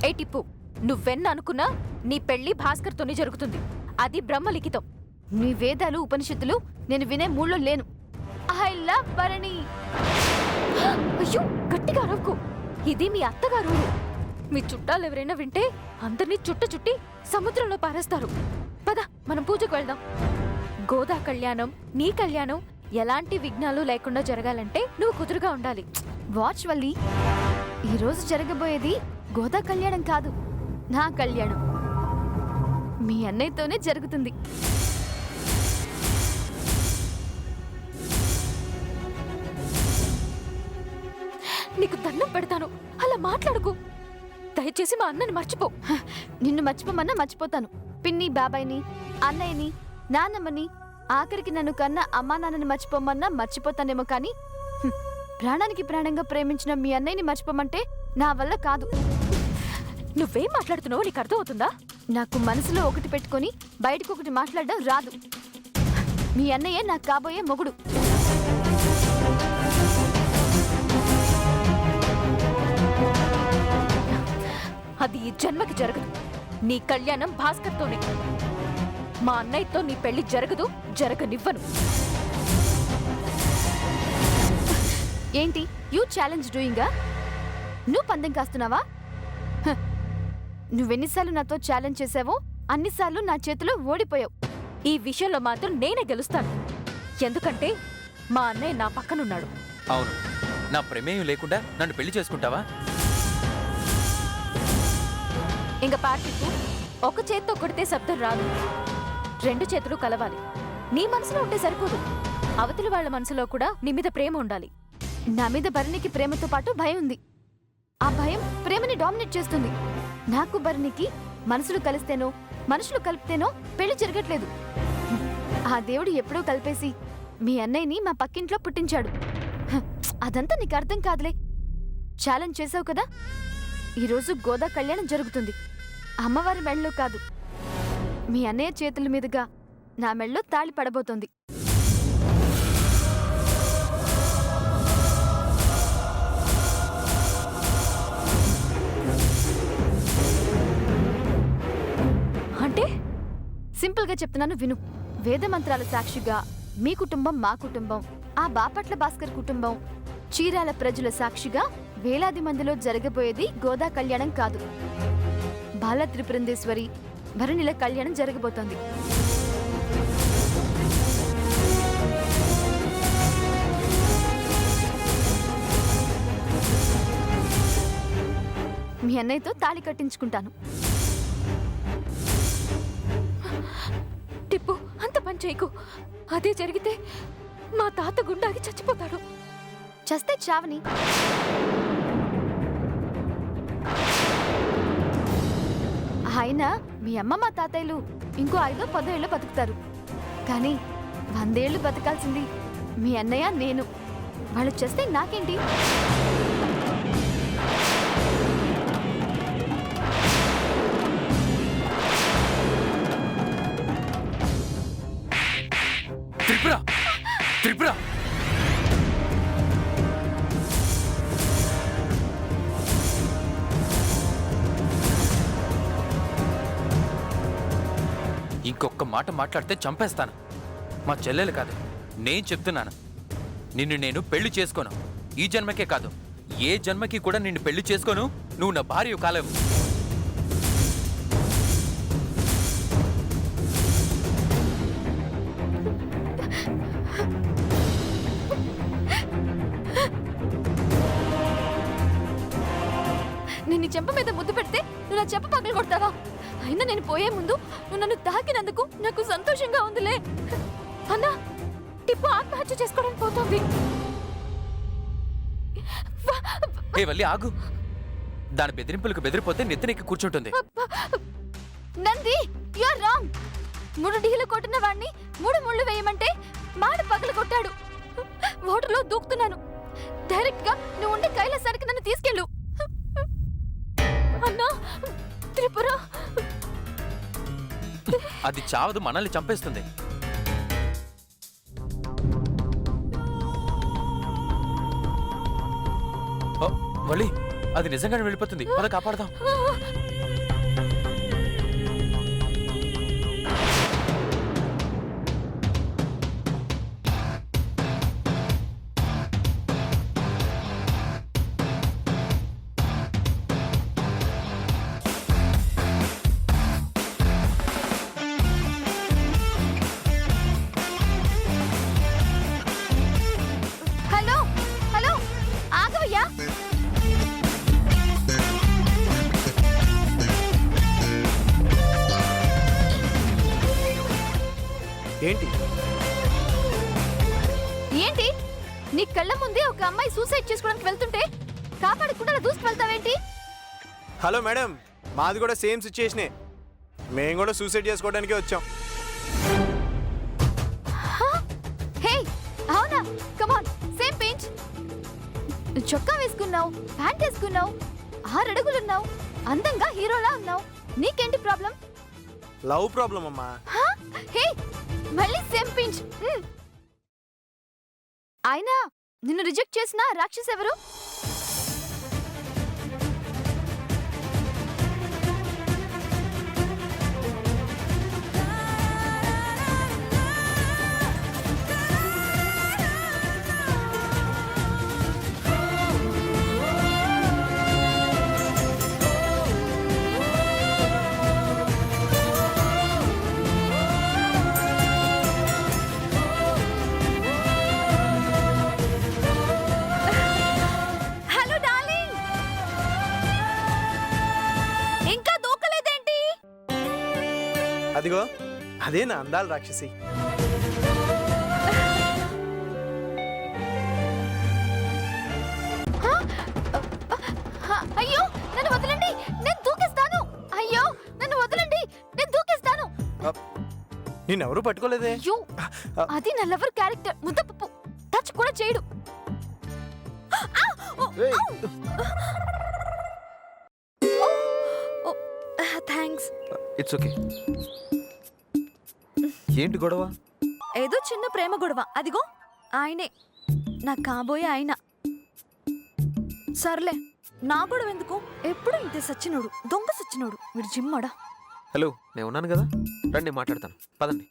ఏ టిప్పు, నువ్వెన్న అనుకున్నా నీ పెళ్లి భాస్కర్తోనే జరుగుతుంది. అది బ్రహ్మలిఖితం. నీ వేదాలు ఉపనిషత్తులు నేను వినే మూడ్లో లేను. I love Bharani. అయ్యో, గట్టిగా అరవకు. ఇది మీ అత్తగారు. మీ చుట్టాలు ఎవరైనా వింటే అందరినీ చుట్టి సముద్రంలో పారేస్తారు. పద, మనం పూజకు వెళ్దాం. గోదా కళ్యాణం, నీ కళ్యాణం ఎలాంటి విఘ్నాలు లేకుండా జరగాలంటే నువ్వు కుదురుగా ఉండాలి. వాచ్ వల్లి, ఈరోజు జరగబోయేది గోదా కళ్యాణం కాదు, నా కళ్యాణం. మీ అన్నయ్యతోనే జరుగుతుంది. నీకు దండం పెడతాను, అలా మాట్లాడుకు. దయచేసి మా అన్నని మర్చిపో. నిన్ను మర్చిపోమన్నా మర్చిపోతాను. పిన్ని, బాబాయ్ని, అన్నయ్యని, నాన్నమ్మని, ఆఖరికి నన్ను కన్నా అమ్మా నాన్నని మర్చిపోమన్నా మర్చిపోతానేమో కానీ ప్రాణానికి ప్రాణంగా ప్రేమించిన మీ అన్నయ్యని మర్చిపోమంటే నా వల్ల కాదు. నువ్వేం మాట్లాడుతున్నావో నీకు అర్థం అవుతుందా? నాకు మనసులో ఒకటి పెట్టుకొని బయటకు ఒకటి మాట్లాడడం రాదు. మీ అన్నయ్యే నాకు కాబోయే మొగుడు. అది ఈ జన్మకి జరగదు. నీ కళ్యాణం భాస్కర్తోనే. మా అన్నయ్యతో నీ పెళ్లి జరగదు, జరగనివ్వను. ఏంటి యూ ఛాలెంజ్ డూయింగా? నువ్వు పందెం కాస్తున్నావా? నువ్వెన్నిసార్లు నాతో ఛాలెంజ్ చేసావో అన్నిసార్లు నా చేతిలో ఓడిపోయావు. ఈ విషయంలో మాత్రం నేనే గెలుస్తాను. ఎందుకంటే మా అన్నయ్య నా పక్కనున్నాడు. అవును, నా ప్రమేయం లేకుండా నన్ను పెళ్లి చేసుకుంటావా? ఇంక పార్టీకు ఒక చేత్తో కొడితే శబ్దం రాదు, రెండు చేతులు కలవాలి. నీ మనసులో ఉంటే సరిపోదు, అవతలి వాళ్ళ మనసులో కూడా నీ మీద ప్రేమ ఉండాలి. నా మీద భరణికి ప్రేమతో పాటు భయం ఉంది. ఆ భయం ప్రేమని డామినేట్ చేస్తుంది. నాకు భరణికి మనసులు కలిస్తేనో మనుషులు కలిపితేనో పెళ్లి జరగట్లేదు. ఆ దేవుడు ఎప్పుడో కలిపేసి మీ అన్నయ్యని మా పక్కింట్లో పుట్టించాడు. అదంతా నీకు అర్థం కాదులే. ఛాలెంజ్ చేసావు కదా, ఈరోజు గోదా కళ్యాణం జరుగుతుంది. అమ్మవారి మెళ్ళలో కాదు, మీ అన్నయ్య చేతుల మీదుగా నా మెళ్ళలో తాళి పడబోతోంది. అంటే సింపుల్గా చెప్తున్నాను విను. వేదమంత్రాల సాక్షిగా మీ కుటుంబం, మా కుటుంబం, ఆ బాపట్ల భాస్కర్ కుటుంబం, చీరాల ప్రజల సాక్షిగా వేలాది మందిలో జరగబోయేది గోదా కళ్యాణం కాదు, బాల త్రిపురంధేశ్వరి భరణిల కళ్యాణం జరగబోతోంది. మీ అన్నయ్యతో తాళి కట్టించుకుంటాను. టిప్పు, అంత పని చేయకు. అదే జరిగితే మా తాత గుండాకి చచ్చిపోతాడు. చస్తే చావని. అయినా మీ అమ్మ మా తాతయ్యలు ఇంకో 5-10 ఏళ్ళు బతుకుతారు. కానీ 100 ఏళ్ళు బతకాల్సింది మీ అన్నయ్య, నేను. వాళ్ళు చేస్తే నాకేంటి? త్రిపుర, త్రిపుర, ఇంకొక మాట మాట్లాడితే చంపేస్తాను. మా చెల్లెలు కాదు, నేను చెప్తున్నాను. నిన్ను నేను పెళ్లి చేసుకోను. ఈ జన్మకే కాదు, ఏ జన్మకి కూడా నిన్ను పెళ్లి చేసుకోను. నువ్వు నా భార్య కాలేవు. నిన్ను చెంప మీద ముద్దు పెడితే నువ్వు నా చెంప పగలు కొడతావా? అయినా నేను పోయే ముందు నువ్వు నన్ను తాకినందుకు నాకు సంతోషంగా ఉందిలే. అన్నా, టిప్పు ఆత్మహత్య చేసుకోవడానికి పోతుంది. ఏ వల్లి, ఆగు. దాని బెదిరింపులకు బెదిరిపోతే నెత్తినెక్కి కూర్చుంటుంది. Nandi, you are wrong. 3 డీలు కొట్టిన వాడిని 3 ముళ్ళు వేయమంటే మాడు పగలు కొట్టాడు. ఓటర్లో దూకుతున్నాను. డైరెక్ట్ గా నువ్వు ఉండే కైలాసానికి నన్ను తీసుకెళ్ళు. అన్నా, త్రిపుర. అది చావదు, మనల్ని చంపేస్తుంది. వలి, అది నిజంగానే వెళ్ళిపోతుంది. పద కాపాడదాం. Hello hello ఆగవయ్యా. ఏంటి ఏంటి నీ కళ్ళ ముందే ఒక అమ్మాయి సూసైడ్ చేసుకోవడానికి వెళ్తుంటే కాపాడకుండా అలా దూసుకు వెళ్తావేంటి? హలో మేడం, మాది కూడా సేమ్ సిచ్యుయేషనే. మేము కూడా సూసైడ్ చేసుకోవడానికి వచ్చాం. హే అవునా, కమాన్ సేమ్ పించ్. చొక్కా వేసుకున్నావు, ప్యాంట్ వేసుకున్నావు, 6 అడుగులున్నావు, అందంగా హీరోలా ఉన్నావు. నీకేంటి ప్రాబ్లం? లవ్ ప్రాబ్లం అమ్మా. హే మళ్ళీ సేమ్ పించ్. అయినా నిన్ను రిజెక్ట్ చేసిన రాక్షస్ ఎవరు? హలో డార్లింగ్, ఇంకా దూకలేదేంటి? అదిగో అదే నా అందాల రాక్షసి. అయ్యో నన్ను వదలండి, నేను దూకేస్తాను. అయ్యో నన్ను వదలండి, నేను దూకేస్తాను. నిన్నెవరూ పట్టుకోలేదే. అయ్యో అది నా లవర్ క్యారెక్టర్, ముద్దపప్పు. టచ్ కూడా చేయడు. థ్యాంక్స్. It's okay. ఏంటి గొడవ? ఏదో చిన్న ప్రేమ గొడవ. అదిగో ఆయనే నా కాబోయే ఆయన. సర్లే నా గొడవ ఎందుకు? ఎప్పుడు ఇంతే సచ్చినోడు, దొంగ సచ్చినోడు వీడు. జిమ్మడా. హలో, నేను ఉన్నాను కదా, రండి మాట్లాడతాను. పదండి.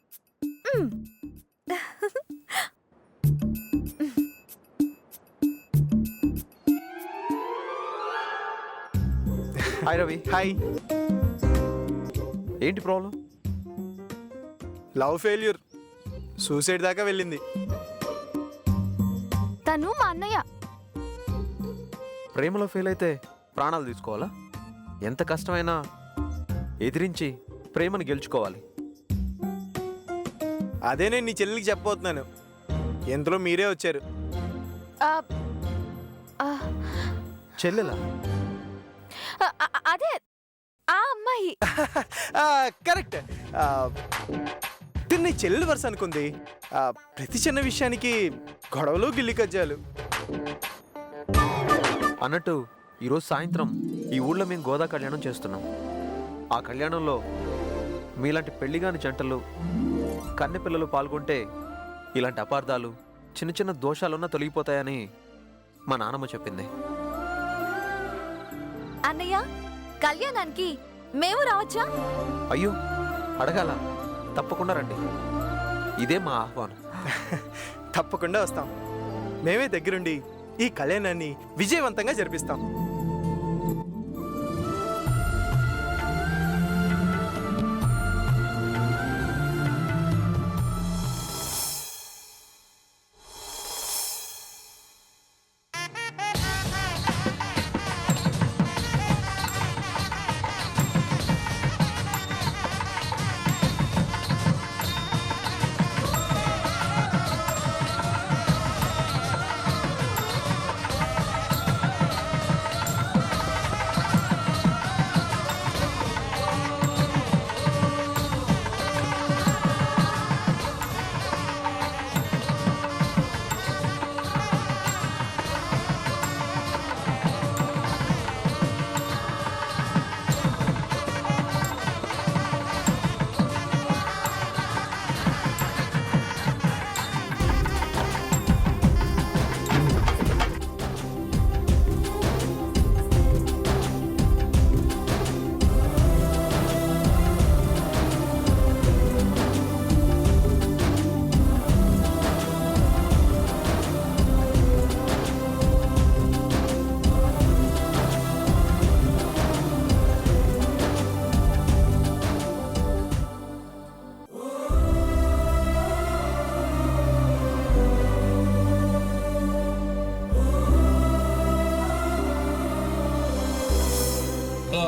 హాయ్ రవి. హాయ్. ఏంటి ప్రాబ్లం? లవ్ ఫెయిల్యూర్, సూసైడ్ దాకా వెళ్ళింది. తను మా అన్నయ్య. ప్రేమలో ఫెయిల్ అయితే ప్రాణాలు తీసుకోవాలా? ఎంత కష్టమైనా ఎదిరించి ప్రేమను గెలుచుకోవాలి. అదే నేను నీ చెల్లికి చెప్పబోతున్నాను. ఎంతలో మీరే వచ్చారు. ఆ, ఆ, చెల్లెలా? అదే ఆ అమ్మాయి. కరెక్ట్. తిన్న చెల్లెలు వరుస అనుకుంది. ప్రతి చిన్న విషయానికి గొడవలు గిల్లి కజ్జాలు. అన్నట్టు ఈరోజు సాయంత్రం ఈ ఊళ్ళో మేము గోదా కళ్యాణం చేస్తున్నాం. ఆ కళ్యాణంలో మీలాంటి పెళ్లిగాని జంటలు, కన్నెపిల్లలు పాల్గొంటే ఇలాంటి అపార్థాలు, చిన్న చిన్న దోషాలున్నా తొలగిపోతాయని మా నాన్నమ్మ చెప్పింది. అన్నయ్య కళ్యాణానికి మేము రావచ్చా? అయ్యో, అడగాల? తప్పకుండా రండి. ఇదే మా ఆహ్వానం. తప్పకుండా వస్తాం. మేమే దగ్గరుండి ఈ కళ్యాణాన్ని విజయవంతంగా జరిపిస్తాం.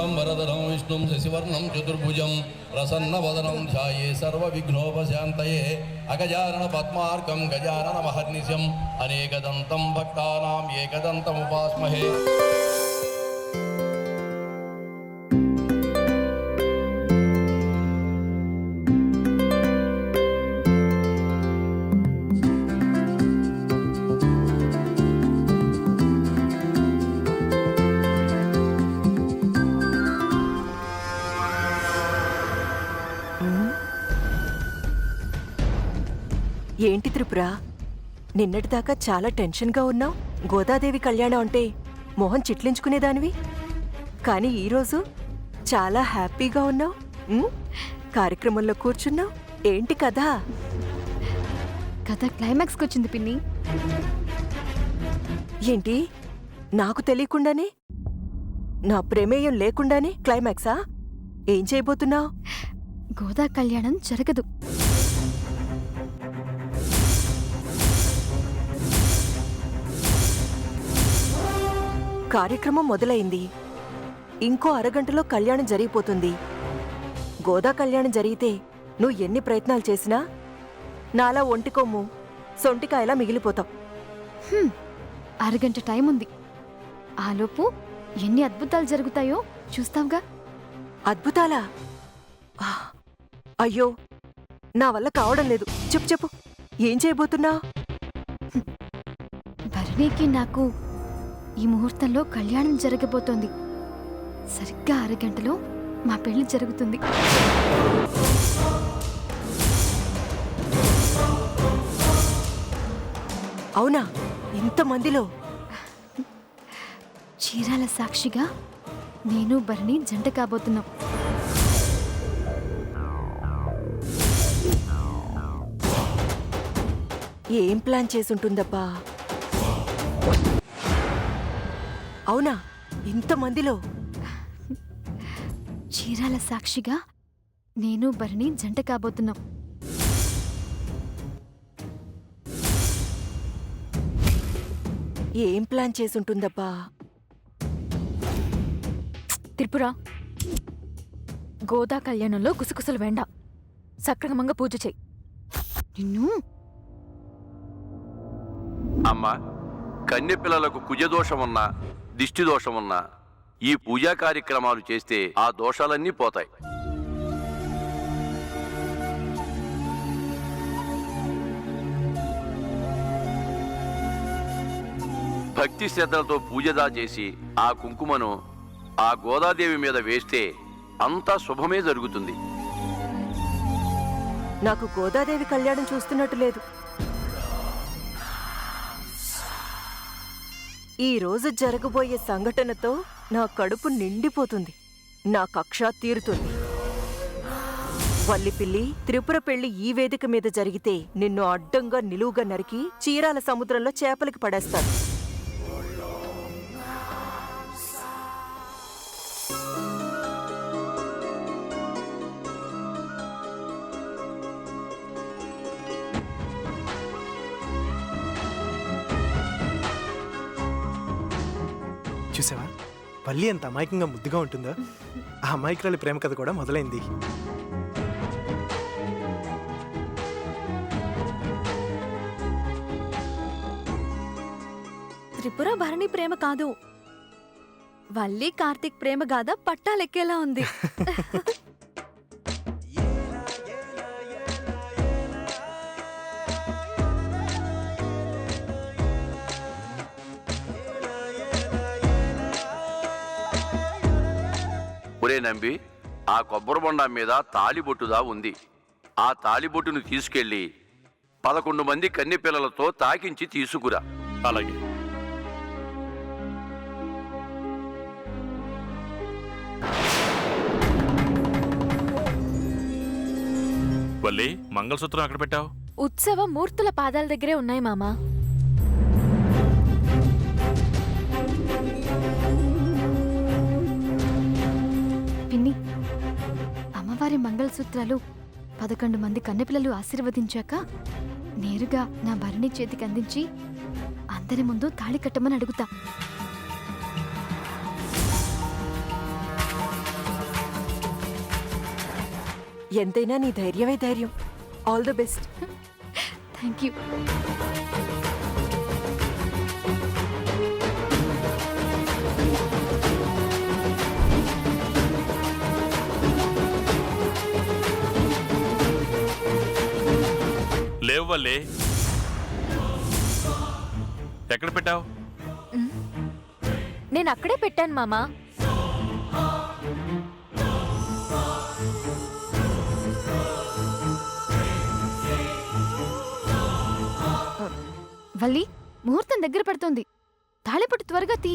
శుక్లాంబరం వరదరం విష్ణుం శశివర్ణం చతుర్భుజం ప్రసన్నవదనం ధ్యాయే సర్వవిఘ్నోపశాంతయే అగజానన పద్మార్కం గజానన మహర్నిశం అనేకదంతం భక్తానాం ఏకదంతముపాస్మహే. ఏంటి త్రిపుర, నిన్నటిదాకా చాలా టెన్షన్గా ఉన్నావు. గోదాదేవి కళ్యాణం అంటే మొహం చిట్లించుకునేదానివి, కానీ ఈరోజు చాలా హ్యాపీగా ఉన్నావు. కార్యక్రమంలో కూర్చున్నావు. ఏంటి కదా? కథ క్లైమాక్స్కి వచ్చింది పిన్ని. ఏంటి, నాకు తెలియకుండానే, నా ప్రమేయం లేకుండానే క్లైమాక్సా? ఏం చేయబోతున్నావు? గోదా కళ్యాణం జరగదు. కార్యక్రమం మొదలైంది. ఇంకో అరగంటలో కళ్యాణం జరిగిపోతుంది. గోదా కళ్యాణం జరిగితే నువ్వు ఎన్ని ప్రయత్నాలు చేసినా నాలా ఒంటికొమ్ము సొంటికాయలా మిగిలిపోతావు. అరగంట టైం ఉంది. ఆలోపు ఎన్ని అద్భుతాలు జరుగుతాయో చూస్తావుగా. అద్భుతాలా? ఆ, అయ్యో, నా వల్ల కావడం లేదు. చెప్పు చెప్పు, ఏం చేయబోతున్నావు? భరణికి నాకు ఈ ముహూర్తంలో కళ్యాణం జరగబోతోంది. సరిగ్గా అరగంటలో మా పెళ్లి జరుగుతుంది. అవునా? ఇంతమందిలో? చీరాల సాక్షిగా నేను భరణి జంట కాబోతున్నాం. ఏం ప్లాన్ చేసుంటుందబ్బా? అవునా? ఇంతమందిలో? చీరాల సాక్షిగా నేను భరణి జంట కాబోతున్నాం. ఏం ప్లాన్ చేసుంటుందబ్బా? త్రిపుర, గోదా కళ్యాణంలో గుసగుసలు వెండా. సక్రమంగా పూజ చెయ్యి. నిన్ను అమ్మా, కన్య పిల్లలకు కుజదోషమున్నా దిష్టిదోషమున్నా ఈ పూజా కార్యక్రమాలు చేస్తే ఆ దోషాలన్నీ పోతాయి. భక్తి శ్రద్ధలతో పూజదా చేసి ఆ కుంకుమను ఆ గోదాదేవి మీద వేస్తే అంతా శుభమే జరుగుతుంది. నాకు గోదాదేవి కళ్యాణం చూస్తున్నట్టు లేదు. ఈ రోజు జరగబోయే సంఘటనతో నా కడుపు నిండిపోతుంది. నా కక్ష తీరుతుంది. వల్లిపిల్లి, త్రిపుర పెళ్లి ఈ వేదిక మీద జరిగితే నిన్ను అడ్డంగా నిలువుగా నరికి చీరాల సముద్రంలో చేపలకి పడేస్తాను. చూసావా, వల్లి ఎంత అమాయకంగా ముద్దుగా ఉంటుందో. ఆ అమాయకురాలి ప్రేమ కథ కూడా మొదలైంది. త్రిపుర భరణి ప్రేమ కాదు, వల్లి కార్తీక్ ప్రేమ గాథ పట్టాలెక్కేలా ఉంది. ఒరే నంబి, ఆ కొబ్బరి బొండ మీద తాళిబొట్టుదా ఉంది. ఆ తాళిబొట్టును తీసుకెళ్లి 11 మంది కన్నె పిల్లలతో తాకించి తీసుకురా. అలాగే. వల్లి, మంగళసూత్రం అక్కడ పెట్టావు? ఉత్సవ మూర్తుల పాదాల దగ్గరే ఉన్నాయి మామా. పిన్ని, అమ్మవారి మంగళసూత్రాలు 11 మంది కన్నెపిల్లలు ఆశీర్వదించాక నేరుగా నా భరణి చేతికి అందించి అందరి ముందు తాళి కట్టమని అడుగుతా. ఎంతైనా నీ ధైర్యమే ధైర్యం. All the best. Thank you. లేవు వల్లి. ఎక్కడ పెట్టావు? నేను అక్కడే పెట్టాను మామా. వల్లి, ముహూర్తం దగ్గర పడుతోంది. తాళిపట్టు త్వరగా తీ.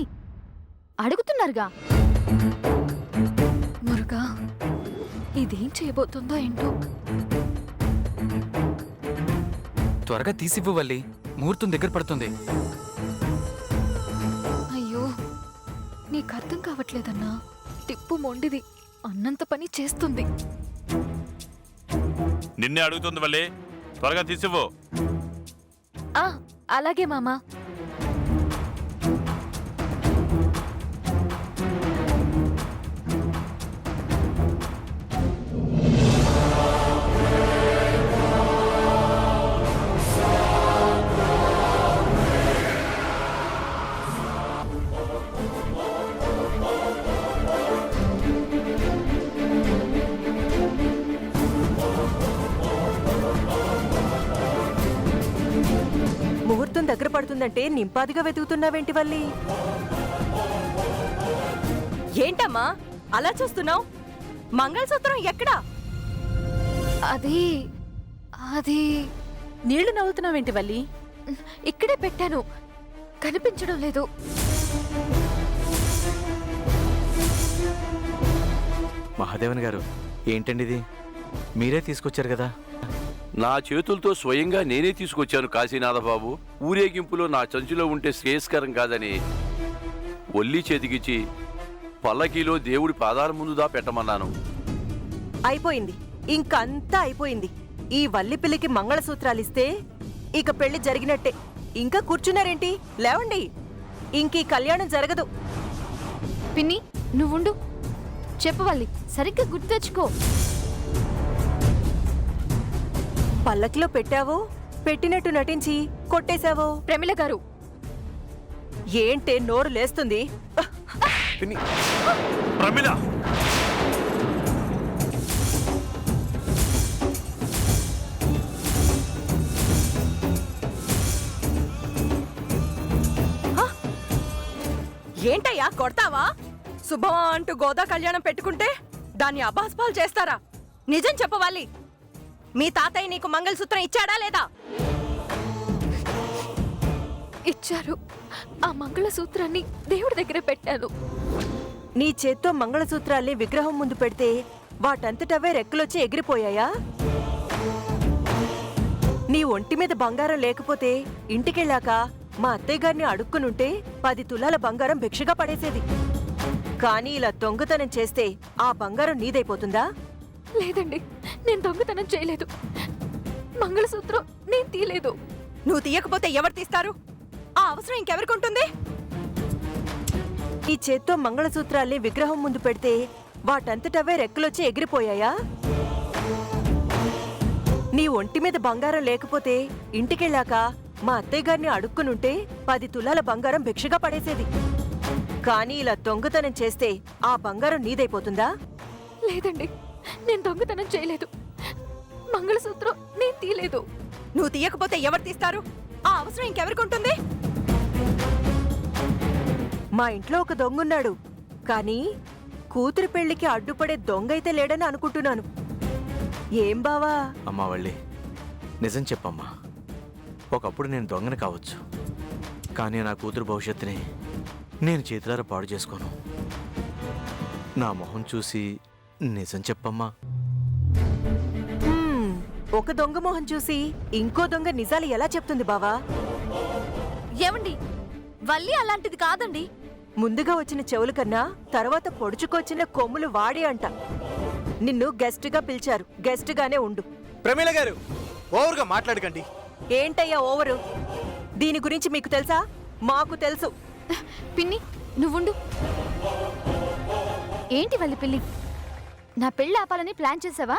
అడుగుతున్నారుగా. మురుగా, ఇదేం చేయబోతుందో ఏంటో. త్వరగా తీసివ్వు వల్లి, ముహూర్తం దగ్గర పడుతుంది. అయ్యో, నీకు అర్థం కావట్లేదన్నా. టిప్పు మొండిది, అన్నంత పని చేస్తుంది. నిన్నే అడుగుతుంది వల్లి, త్వరగా తీసివ్వు. ఆ, అలాగే మామా. ముహూర్తం దగ్గర పడుతుందంటే నింపాదిగా వెతుకుతున్నావేంటి వల్లి? ఏంటమ్మా అలా చూస్తున్నావు? మంగళసూత్రం ఎక్కడా? అది అది నీళ్లు నవ్వుతున్నావేంటి వల్లి? ఇక్కడే పెట్టాను, కనిపించడం లేదు. మహాదేవన్ గారు, ఏంటండి ఇది? మీరే తీసుకొచ్చారు కదా. నా చేతులతో స్వయంగా నేనే తీసుకొచ్చాను కాశీనాథబాబు. ఊరేగింపులో నా చంచులో ఉంటే శ్రేయస్కరం కాదని ఒల్లి చేతికిచ్చి పల్లకీలో దేవుడి పాదాల ముందుదా పెట్టమన్నాను. అయిపోయింది, ఇంకంతా అయిపోయింది. ఈ వల్లి పిల్లికి మంగళసూత్రాలిస్తే ఇక పెళ్లి జరిగినట్టే. ఇంకా కూర్చున్నారేంటి? లేవండి, ఇంకీ కళ్యాణం జరగదు. పిన్ని, నువ్వుండు. చెప్పు వల్లి, సరిగ్గా గుర్తు తెచ్చుకో. పల్లకిలో పెట్టావో, పెట్టినట్టు నటించి కొట్టేశావో. ప్రమిళ గారు, ఏంటే నోరు లేస్తుంది? ప్రమిళ, ఏంటయ్యా కొడతావా? శుభమా అంటూ గోదా కళ్యాణం పెట్టుకుంటే దాన్ని అభాస్పాలు చేస్తారా? నిజం చెప్పవాలి. మీ తాతయ్య నీకు మంగళసూత్రం ఇచ్చాడా లేదా? ఇచ్చారు. ఆ మంగళసూత్రాన్ని దేవుడి దగ్గర పెట్టాను. నీ చేత్తో మంగళసూత్రాల్ని విగ్రహం ముందు పెడితే వాటంతటవే రెక్కలొచ్చి ఎగిరిపోయాయా? నీ ఒంటి మీద బంగారం లేకపోతే ఇంటికెళ్ళాక మా అత్తయ్య గారిని అడుక్కునుంటే 10 తులాల బంగారం భిక్షగా పడేసేది. కానీ ఇలా దొంగతనం చేస్తే ఆ బంగారం నీదైపోతుందా? లేదండి, నేను దొంగతనం చేయలేదు. మంగళసూత్రం నేను తీయలేదు. నువ్వు తీయకపోతే ఎవరు తీస్తారు? ఆ అవసరం ఇంకెవరికి ఉంటుంది? ఈ చేత్తో మంగళసూత్రాల్ని విగ్రహం ముందు పెడితే వాటంతటవే రెక్కలొచ్చి ఎగిరిపోయాయా? నీ ఒంటి మీద బంగారం లేకపోతే ఇంటికెళ్ళాక మా అత్తయ్య గారిని అడుక్కునుంటే 10 తులాల బంగారం భిక్షగా పడేసేది. కానీ ఇలా దొంగతనం చేస్తే ఆ బంగారం నీదైపోతుందా? లేదండి, నేను దొంగతనం చేయలేదు. మంగళసూత్రం నేను తీయలేదు. నువ్వు తీయకపోతే ఎవరు తీస్తారు? ఆ అవసరం ఇంకెవరికి ఉంటుంది? మా ఇంట్లో ఒక దొంగున్నాడు, కానీ కూతురి పెళ్లికి అడ్డుపడే దొంగైతే లేడని అనుకుంటున్నాను. ఏం బావా? అమ్మా వల్లి, నిజం చెప్పమ్మా. ఒకప్పుడు నేను దొంగని కావచ్చు, కానీ నా కూతురు భవిష్యత్తుని నేను చేతులారా పాడు చేసుకోను. నా మొహం చూసి నిజం చెప్పమ్మా. ఒక దొంగ మొహం చూసి ఇంకో దొంగ నిజాలు ఎలా చెప్తుంది బావా? ఏమండి, వల్లి అలాంటిది కాదండి. ముందుగా వచ్చిన చెవుల కన్నా తర్వాత పొడుచుకొచ్చిన కొమ్ములు వాడే అంట. నిన్ను గెస్ట్గా పిలిచారు, గెస్ట్గానే ఉండు. ప్రమీల గారు, ఓవర్గా మాట్లాడకండి. ఏంటయ్యా ఓవరు? దీని గురించి మీకు తెలుసా? మాకు తెలుసు. పిన్ని, నువ్వుండు. ఏంటి వల్లి పిల్లి, నా పెళ్ళి ఆపాలని ప్లాన్ చేసావా?